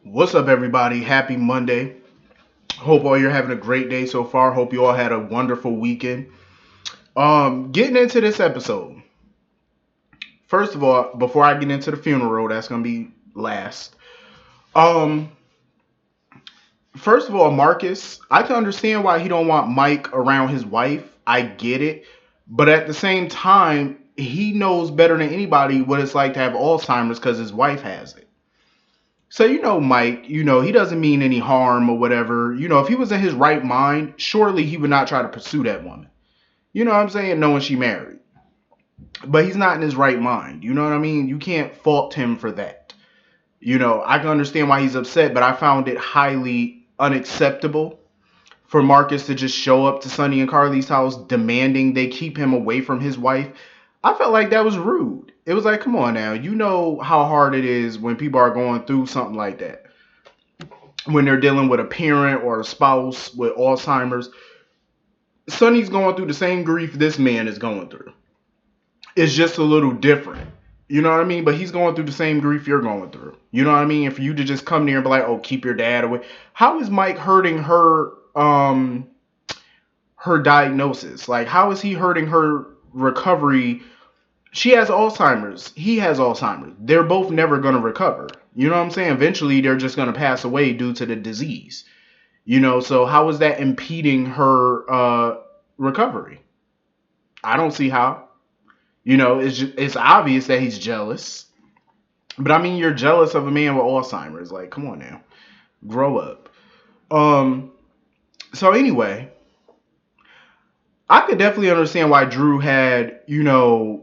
What's up, everybody? Happy Monday. Hope all you're having a great day so far. Hope you all had a wonderful weekend. Getting into this episode. First of all, before I get into the funeral, that's gonna be last. Um, First of all, Marcus, I can understand why he don't want Mike around his wife. I get it, but at the same time, he knows better than anybody what it's like to have Alzheimer's because his wife has it. So Mike, he doesn't mean any harm or whatever. If he was in his right mind, surely he would not try to pursue that woman. You know what I'm saying? Knowing she married. But he's not in his right mind. You know what I mean? You can't fault him for that. I can understand why he's upset, but I found it highly unacceptable for Marcus to just show up to Sonny and Carly's house demanding they keep him away from his wife. I felt like that was rude. It was like, come on now, you know how hard it is when people are going through something like that. When they're dealing with a parent or a spouse with Alzheimer's, Sonny's going through the same grief this man is going through. It's just a little different. You know what I mean? But he's going through the same grief you're going through. You know what I mean? And for you to just come there and be like, "Oh, keep your dad away." How is Mike hurting her diagnosis? Like, how is he hurting her recovery? She has Alzheimer's. He has Alzheimer's. They're both never going to recover. You know what I'm saying? Eventually, they're just going to pass away due to the disease. So how is that impeding her recovery? I don't see how. It's obvious that he's jealous. But I mean, you're jealous of a man with Alzheimer's. Like, come on now, grow up. Um. So anyway, I could definitely understand why Drew had, the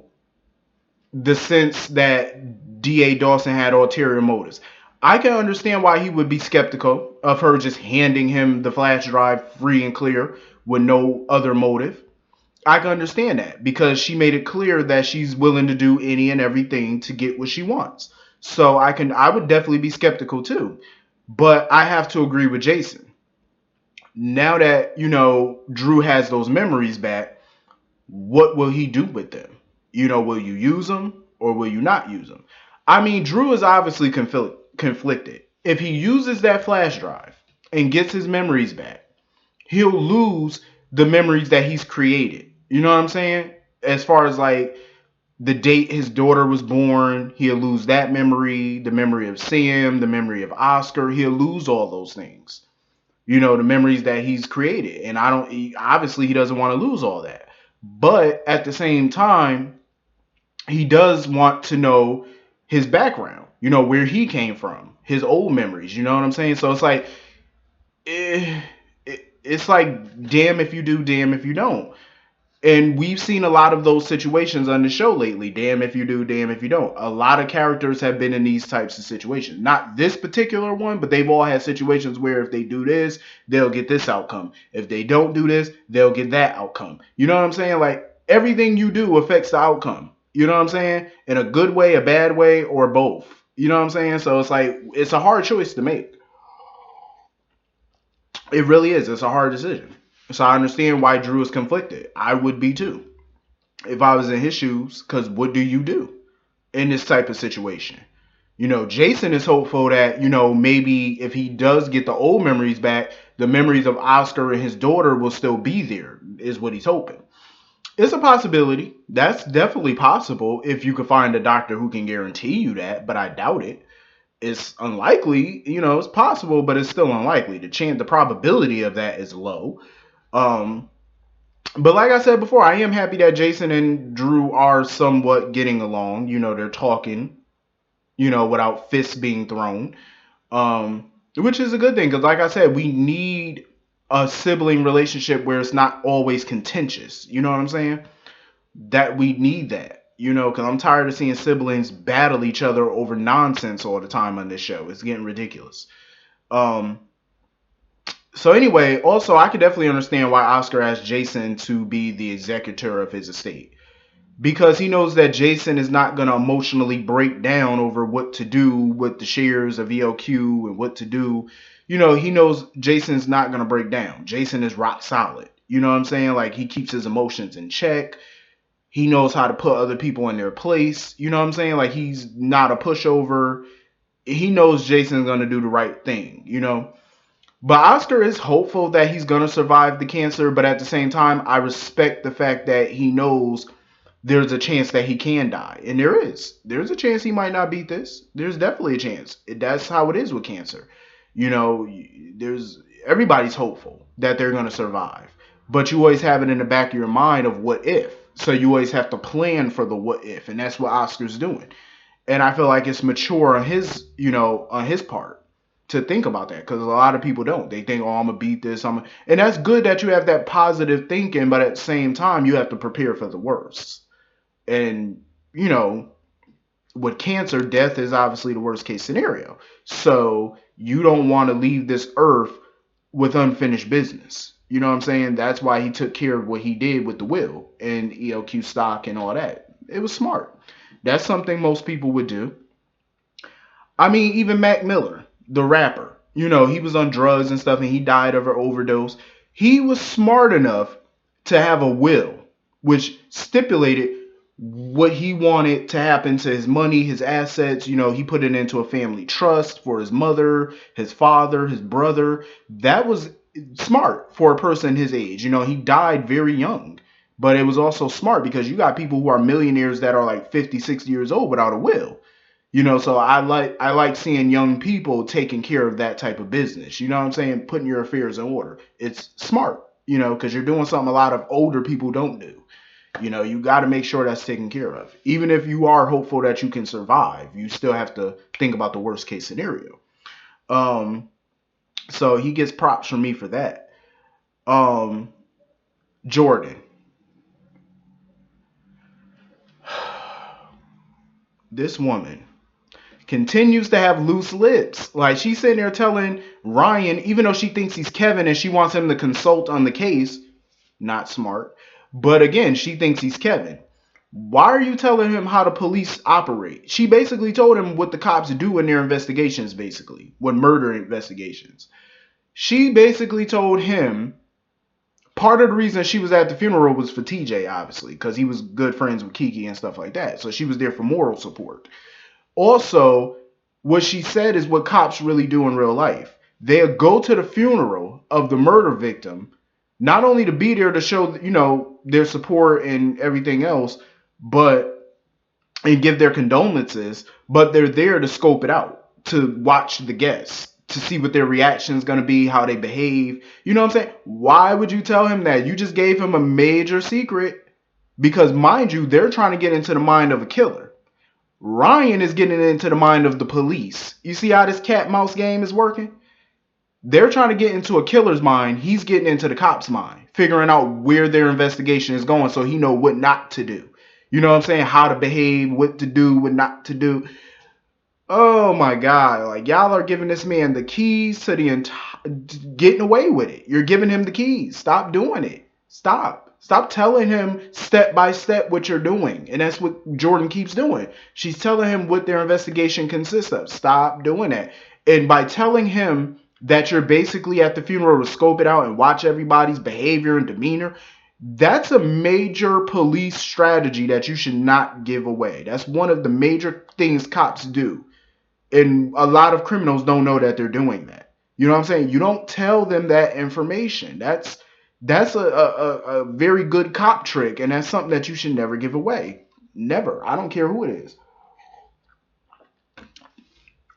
sense that D.A. Dawson had ulterior motives. I can understand why he would be skeptical of her just handing him the flash drive free and clear with no other motive. I can understand that because she made it clear that she's willing to do any and everything to get what she wants. So I would definitely be skeptical too. But I have to agree with Jason. Now that, Drew has those memories back, what will he do with them? Will you use them or will you not use them? I mean, Drew is obviously conflicted. If he uses that flash drive and gets his memories back, he'll lose the memories that he's created. You know what I'm saying? As far as like the date his daughter was born, he'll lose that memory, the memory of Sam, the memory of Oscar. He'll lose all those things. The memories that he's created. And obviously he doesn't want to lose all that. But at the same time, he does want to know his background, where he came from, his old memories, you know what I'm saying? So it's like, eh, it's like, damn if you do, damn if you don't. And we've seen a lot of those situations on the show lately. Damn if you do, damn if you don't. A lot of characters have been in these types of situations. Not this particular one, but they've all had situations where if they do this, they'll get this outcome. If they don't do this, they'll get that outcome. You know what I'm saying? Like, everything you do affects the outcome. You know what I'm saying? In a good way, a bad way, or both. You know what I'm saying? So it's like, it's a hard choice to make. It really is. It's a hard decision. So I understand why Drew is conflicted. I would be too if I was in his shoes. Because what do you do in this type of situation? Jason is hopeful that, maybe if he does get the old memories back, the memories of Oscar and his daughter will still be there, is what he's hoping. It's a possibility. That's definitely possible if you could find a doctor who can guarantee you that, but I doubt it. It's unlikely, it's possible, but it's still unlikely. The probability of that is low. Um, but like I said before, I am happy that Jason and Drew are somewhat getting along. They're talking, without fists being thrown. Which is a good thing because, like I said, we need a sibling relationship where it's not always contentious. You know what I'm saying? That we need that. Because I'm tired of seeing siblings battle each other over nonsense all the time on this show. It's getting ridiculous. Um, so anyway, also I could definitely understand why Oscar asked Jason to be the executor of his estate because he knows that Jason is not going to emotionally break down over what to do with the shares of ELQ and what to do. He knows Jason's not going to break down. Jason is rock solid. You know what I'm saying? Like, he keeps his emotions in check. He knows how to put other people in their place. You know what I'm saying? Like, he's not a pushover. he knows Jason's gonna do the right thing, But Oscar is hopeful that he's gonna survive the cancer, but at the same time, I respect the fact that he knows there's a chance that he can die. And there is. There's a chance he might not beat this. There's definitely a chance. That's how it is with cancer. There's everybody's hopeful that they're going to survive. But you always have it in the back of your mind of what if. So you always have to plan for the what if, and that's what Oscar's doing. And I feel like it's mature on his part to think about that, because a lot of people don't. They think, "Oh, I'm gonna beat this." And that's good that you have that positive thinking, but at the same time, you have to prepare for the worst. And you know, with cancer, death is obviously the worst case scenario. So you don't want to leave this earth with unfinished business. You know what I'm saying? That's why he took care of what he did with the will and ELQ stock and all that. It was smart. That's something most people would do. I mean, even Mac Miller, the rapper, he was on drugs and stuff and he died of an overdose. He was smart enough to have a will, which stipulated what he wanted to happen to his money, his assets. He put it into a family trust for his mother, his father, his brother. That was smart for a person his age. He died very young, but it was also smart because you got people who are millionaires that are like 50, 60 years old without a will. So I like seeing young people taking care of that type of business. You know what I'm saying? Putting your affairs in order. It's smart, because you're doing something a lot of older people don't do. You got to make sure that's taken care of. Even if you are hopeful that you can survive, you still have to think about the worst case scenario. So he gets props from me for that. Jordan. This woman continues to have loose lips. Like, she's sitting there telling Ryan, even though she thinks he's Kevin and she wants him to consult on the case, not smart. But again, she thinks he's Kevin. Why are you telling him how the police operate? She basically told him what the cops do in their investigations, basically, with murder investigations. She basically told him part of the reason she was at the funeral was for TJ, obviously, because he was good friends with Kiki and stuff like that. So she was there for moral support. Also, what she said is what cops really do in real life. They'll go to the funeral of the murder victim, not only to be there to show, their support and everything else, and give their condolences, but they're there to scope it out, to watch the guests, to see what their reaction is going to be, how they behave. You know what I'm saying? Why would you tell him that? You just gave him a major secret because, mind you, they're trying to get into the mind of a killer. Ryan is getting into the mind of the police. You see how this cat mouse game is working? They're trying to get into a killer's mind. He's getting into the cop's mind, figuring out where their investigation is going so he know what not to do. You know what I'm saying? How to behave, what to do, what not to do. Oh my God. Like, y'all are giving this man the keys to the entire, getting away with it. You're giving him the keys. Stop doing it. Stop telling him step by step what you're doing. And that's what Jordan keeps doing. She's telling him what their investigation consists of. Stop doing that. And by telling him that you're basically at the funeral to scope it out and watch everybody's behavior and demeanor, that's a major police strategy that you should not give away. That's one of the major things cops do. And a lot of criminals don't know that they're doing that. You know what I'm saying? You don't tell them that information. That's a very good cop trick, and that's something that you should never give away. Never. I don't care who it is.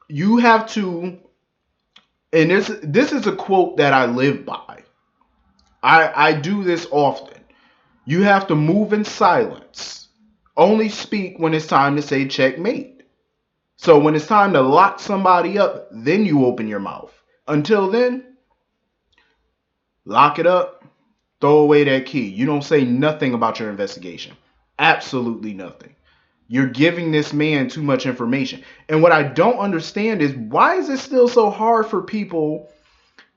You have to, and this is a quote that I live by. I do this often. You have to move in silence. Only speak when it's time to say checkmate. So when it's time to lock somebody up, then you open your mouth. Until then, lock it up, throw away that key. You don't say nothing about your investigation. Absolutely nothing. You're giving this man too much information. And what I don't understand is, why is it still so hard for people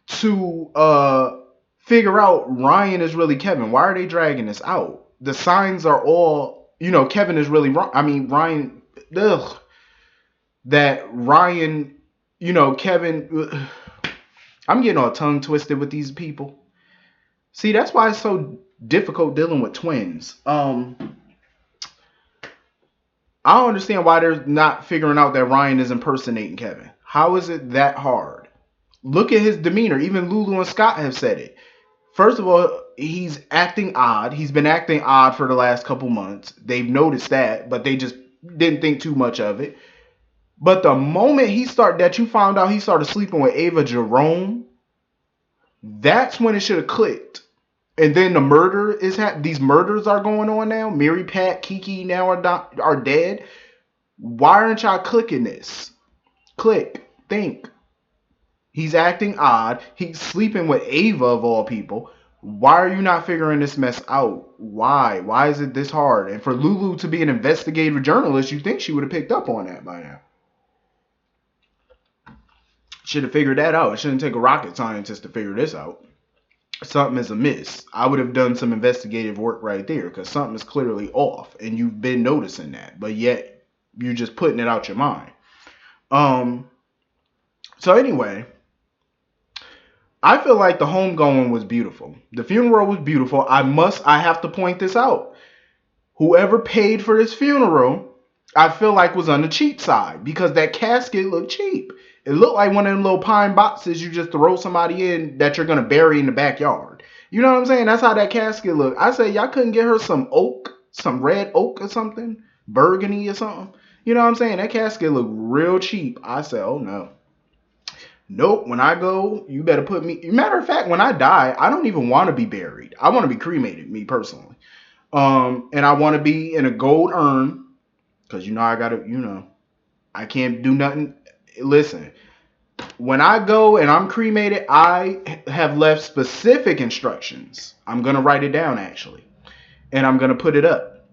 to figure out Ryan is really Kevin? Why are they dragging this out? The signs are all, Kevin is really wrong. I mean, Ryan, ugh. That Ryan, Kevin, I'm getting all tongue twisted with these people. See, that's why it's so difficult dealing with twins. I don't understand why they're not figuring out that Ryan is impersonating Kevin. How is it that hard? Look at his demeanor. Even Lulu and Scott have said it. First of all, he's acting odd. He's been acting odd for the last couple months. They've noticed that, but they just didn't think too much of it. But the moment you found out he started sleeping with Ava Jerome, that's when it should have clicked. And then the murder these murders are going on now. Mary Pat, Kiki now are dead. Why aren't y'all clicking this? Click. Think. He's acting odd. He's sleeping with Ava of all people. Why are you not figuring this mess out? Why? Why is it this hard? And for Lulu to be an investigative journalist, you think she would have picked up on that by now. Should have figured that out. It shouldn't take a rocket scientist to figure this out. Something is amiss. I would have done some investigative work right there because something is clearly off and you've been noticing that, but yet you're just putting it out your mind. So anyway, I feel like the homegoing was beautiful. The funeral was beautiful. I have to point this out. Whoever paid for this funeral, I feel like was on the cheap side because that casket looked cheap. It looked like one of them little pine boxes you just throw somebody in that you're going to bury in the backyard. You know what I'm saying? That's how that casket looked. I said, y'all couldn't get her some oak, some red oak or something, burgundy or something. You know what I'm saying? That casket looked real cheap. I said, oh no. Nope, when I go, you better put me. Matter of fact, when I die, I don't even want to be buried. I want to be cremated, me personally. And I want to be in a gold urn because I gotta, I can't do nothing. Listen, when I go and I'm cremated, I have left specific instructions. I'm gonna write it down actually, and I'm gonna put it up.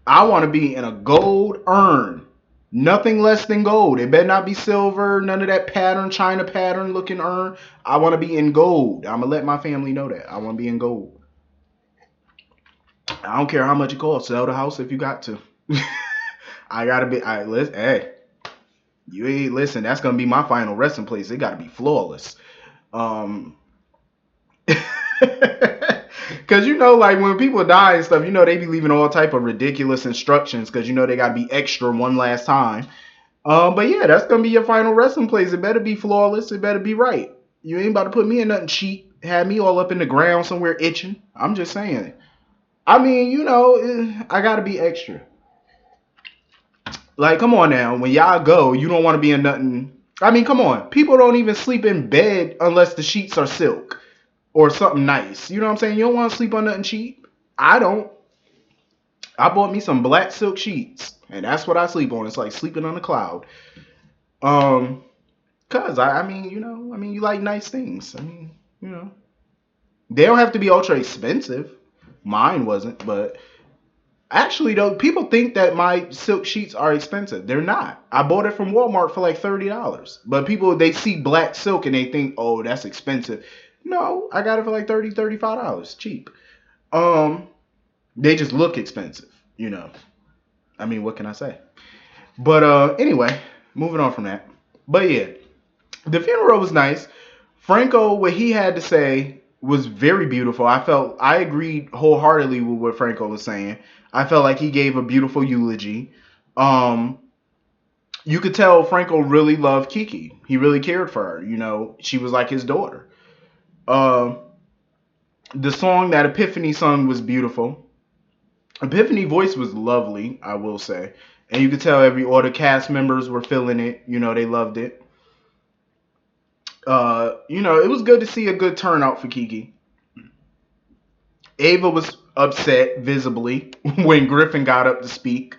I want to be in a gold urn. Nothing less than gold. It better not be silver, none of that pattern, China pattern looking urn. I want to be in gold. I'm going to let my family know that. I want to be in gold. I don't care how much it costs. Sell the house if you got to. I got to be, hey, you ain't, listen, that's going to be my final resting place. It got to be flawless. Because like when people die and stuff, they be leaving all type of ridiculous instructions because they got to be extra one last time. But yeah, that's gonna be your final resting place. It better be flawless. It better be right. You ain't about to put me in nothing cheap. Have me all up in the ground somewhere itching. I'm just saying. I mean, I gotta be extra. Like, come on now. When y'all go, you don't want to be in nothing. I mean, come on. People don't even sleep in bed unless the sheets are silk or something nice. You know what I'm saying? You don't want to sleep on nothing cheap. I don't. I bought me some black silk sheets, and that's what I sleep on. It's like sleeping on a cloud. Cause I mean, you like nice things. I mean, they don't have to be ultra expensive. Mine wasn't, but actually though, people think that my silk sheets are expensive. They're not. I bought it from Walmart for like $30. But people, they see black silk and they think, oh, that's expensive. No, I got it for like $35. Cheap. They just look expensive, I mean, what can I say? But anyway, moving on from that. But yeah, the funeral was nice. Franco, what he had to say was very beautiful. I agreed wholeheartedly with what Franco was saying. I felt like he gave a beautiful eulogy. You could tell Franco really loved Kiki. He really cared for her. She was like his daughter. The song that Epiphany sung was beautiful. Epiphany voice was lovely, I will say. And you could tell all the cast members were feeling it. They loved it. It was good to see a good turnout for Kiki. Ava was upset visibly when Griffin got up to speak.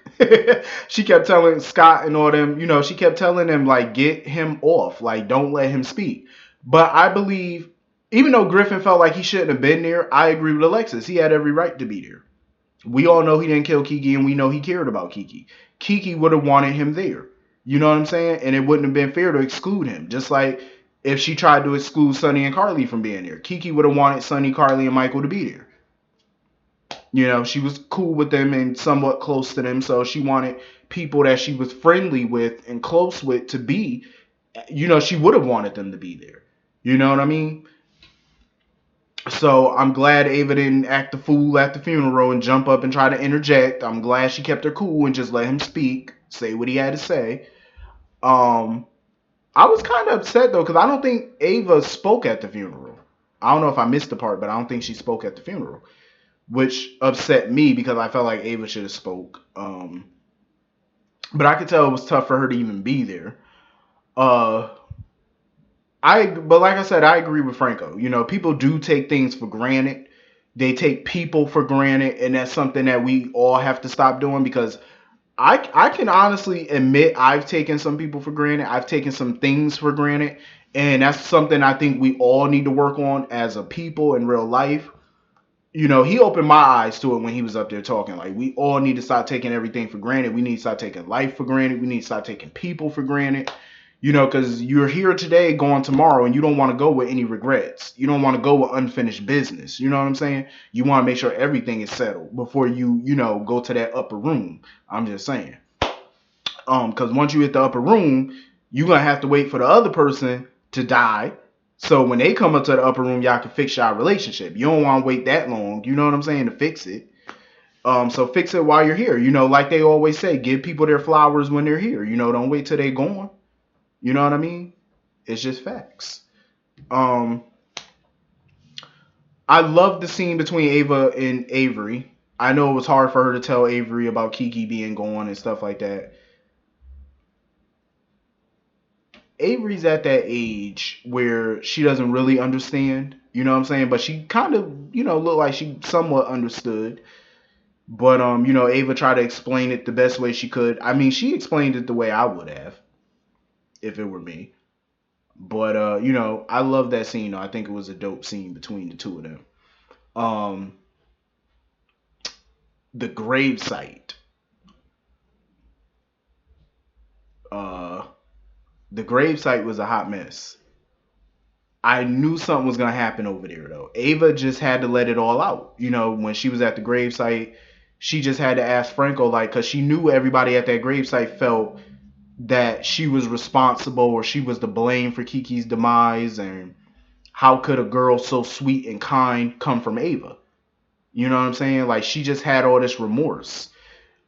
She kept telling Scott and all them, she kept telling them, like, get him off. Like, don't let him speak. But I believe, even though Griffin felt like he shouldn't have been there, I agree with Alexis. He had every right to be there. We all know he didn't kill Kiki, and we know he cared about Kiki. Kiki would have wanted him there. You know what I'm saying? And it wouldn't have been fair to exclude him. Just like if she tried to exclude Sonny and Carly from being there. Kiki would have wanted Sonny, Carly, and Michael to be there. She was cool with them and somewhat close to them, so she wanted people that she was friendly with and close with to be, she would have wanted them to be there. You know what I mean? So I'm glad Ava didn't act the fool at the funeral and jump up and try to interject. I'm glad she kept her cool and just let him speak, say what he had to say. Um, I was kind of upset though because I don't think Ava spoke at the funeral. I don't know if I missed the part, but I don't think she spoke at the funeral, which upset me because I felt like Ava should have spoke. But I could tell it was tough for her to even be there. Uh, but like I said, I agree with Franco. You know, people do take things for granted. They take people for granted, and that's something that we all have to stop doing because I can honestly admit I've taken some people for granted. I've taken some things for granted, and that's something I think we all need to work on as a people in real life. You know, he opened my eyes to it when he was up there talking. Like, we all need to start taking everything for granted. We need to start taking life for granted. We need to start taking people for granted. You know, because you're here today, going tomorrow, and you don't want to go with any regrets. You don't want to go with unfinished business. You know what I'm saying? You want to make sure everything is settled before you know, go to that upper room. I'm just saying. Because once you hit the upper room, you're gonna have to wait for the other person to die. So when they come up to the upper room, y'all can fix your relationship. You don't want to wait that long. You know what I'm saying, to fix it. So fix it while you're here. You know, like they always say, give people their flowers when they're here. You know, don't wait till they're gone. You know what I mean? It's just facts. Um, I love the scene between Ava and Avery. I know it was hard for her to tell Avery about Kiki being gone and stuff like that. Avery's at that age where she doesn't really understand, you know what I'm saying? But she kind of, you know, looked like she somewhat understood. But you know, Ava tried to explain it the best way she could. I mean, she explained it the way I would have if it were me. But you know, I love that scene though. I think it was a dope scene between the two of them. Um the grave site. Uh the grave site was a hot mess. I knew something was gonna happen over there though. Ava just had to let it all out. You know, when she was at the gravesite, she just had to ask Franco, like, cause she knew everybody at that gravesite felt that she was responsible or she was to blame for Kiki's demise, and how could a girl so sweet and kind come from Ava? You know what I'm saying? Like, she just had all this remorse.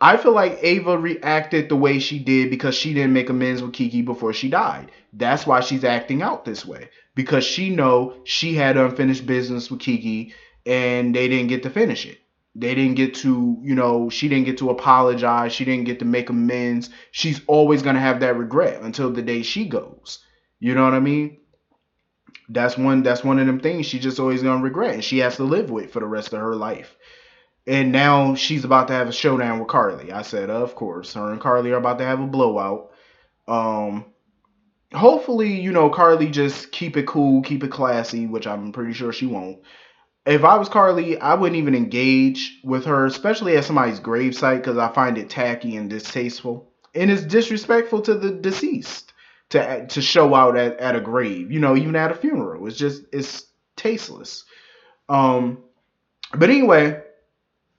I feel like Ava reacted the way she did because she didn't make amends with Kiki before she died. That's why she's acting out this way, because she know she had unfinished business with Kiki and they didn't get to finish it. They didn't get to, you know, she didn't get to apologize. She didn't get to make amends. She's always going to have that regret until the day she goes. You know what I mean? That's one of them things she just always going to regret and she has to live with for the rest of her life. And now she's about to have a showdown with Carly. I said, of course, her and Carly are about to have a blowout. Um, hopefully, you know, Carly just keep it cool, keep it classy, which I'm pretty sure she won't. If I was Carly, I wouldn't even engage with her, especially at somebody's gravesite, because I find it tacky and distasteful, and it's disrespectful to the deceased to show out at a grave. You know, even at a funeral, it's tasteless. Um, but anyway,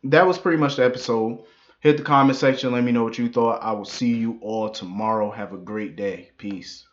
that was pretty much the episode. Hit the comment section. Let me know what you thought. I will see you all tomorrow. Have a great day. Peace.